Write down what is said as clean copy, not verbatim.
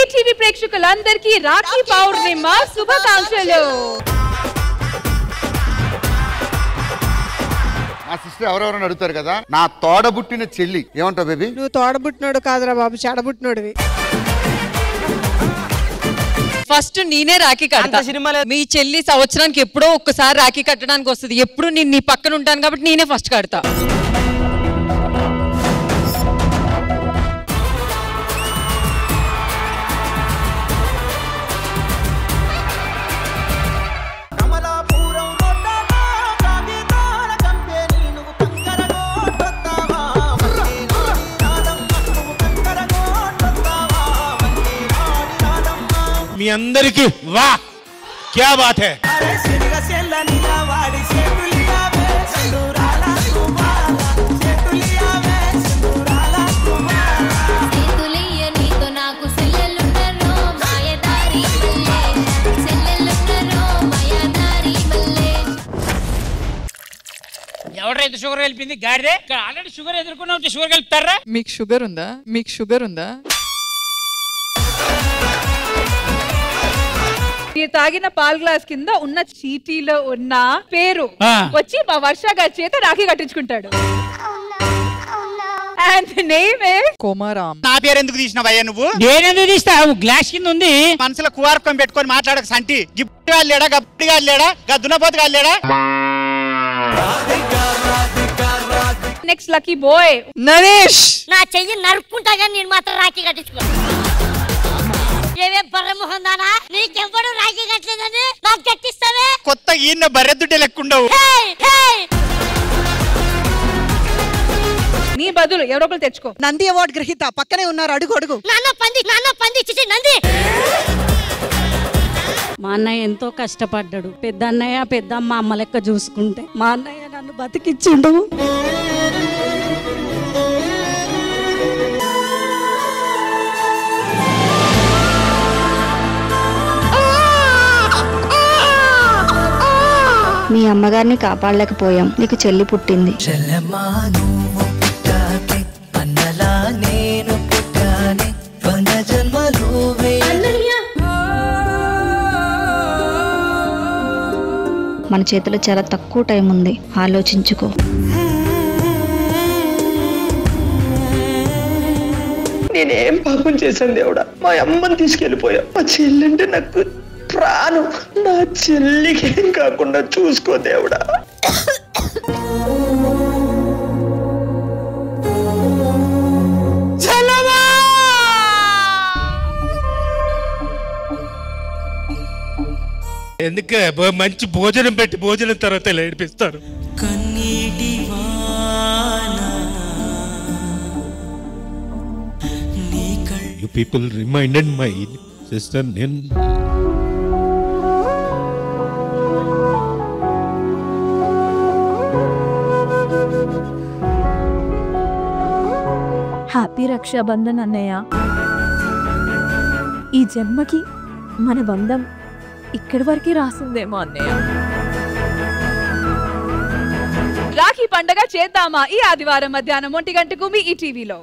ETV ప్రేక్షకులందరికీ రాఖీ పౌర్ణిమ శుభాకాంక్షలు. మా సిస్టర్ ఎవరెవరని అడుగుతారు కదా, నా తోడబుట్టిన చెల్లి ఏమంటావు బేబీ? నువ్వు తోడబుట్టినోడు కాదురా బాబు, చెడబుట్టినోడివి. ఫస్ట్ నేనే రాఖీ కడతా. మీ చెల్లి సంవత్సరానికి ఎప్పుడో ఒక్కసారి రాఖీ కట్టడానికి వస్తుంది. ఎప్పుడు నేను నీ పక్కన ఉంటాను కాబట్టి నేనే ఫస్ట్ కడతా. మీ అందరికి వా క్యా బాత్ హై. ఎవరైతే షుగర్ కలిపింది గాడిదే? ఆల్రెడీ షుగర్ ఎదుర్కొన్నా షుగర్ కలుపుతారా? మీకు షుగర్ ఉందా? మీకు షుగర్ ఉందా? మీరు తాగిన పాల్ గ్లాస్ కింద ఉన్న చీటీలో ఉన్న పేరు వచ్చి మా వర్ష గారి చేత Rakhi కట్టించుకుంటాడు. And the name is కోమారాం. నా పేరు ఎందుకు తీసినావయ్యా నువ్వు? నేనెందుకు తీస్తావు? గ్లాస్ కింద ఉంది. మనసులో కువార్కం పెట్టుకొని మాట్లాడక సంటి. గిఫ్ట్ గారు లేడా, గప్పటి గారు లేడా, గద్దునపోతు గారు లేడా? Next lucky boy Naresh. నా చెయ్యి నరుక్కుంటా కానీ నేను మాత్రం రాఖీ కట్టించుకో. ఏవే బర్రమోహన్ దానా, నీకెవ్వడు రాఖీ కట్టలేదని నాకు కట్టిస్తావే? కొత్త ఈయన బర్రెద్దుటే లెక్కుండవు. నీ బదులు ఎవరో ఒకరు తెచ్చుకో. నంది అవార్డు గ్రహీత పక్కనే ఉన్నారు, అడుగు అడుగు. నాన్న పంది చిచి నంది. మా అన్నయ్య ఎంతో కష్టపడ్డాడు. పెద్ద అన్నయ్య పెద్దమ్మ అమ్మ లెక్క చూసుకుంటే మా అన్నయ్య నన్ను బతికిచ్చిండు. మీ అమ్మగారిని కాపాడలేకపోయాం, నీకు చెల్లి పుట్టింది. మన చేతిలో చాలా తక్కువ టైం ఉంది, ఆలోచించుకో. నేనేం పాపం చేశాను దేవుడా? మా అమ్మని తీసుకెళ్ళిపోయా. మా చెల్లంటే నాకు ప్రాణం. నా చెల్లికి ఏం కాకుండా చూసుకో దేవుడా. ఎందుకే మంచి భోజనం పెట్టి భోజనం తర్వాత ఏడిపిస్తారు. You people reminded my sister. Happy Rakshabandhan అన్నయ్య. ఈ జన్మకి మన బంధం ఇక్కడి వరకు రాసిందేమో అన్నయ్య. రాఖీ పండగ చేద్దామా ఈ ఆదివారం మధ్యాహ్నం 1 గంటకు మీ ఈటీవీలో.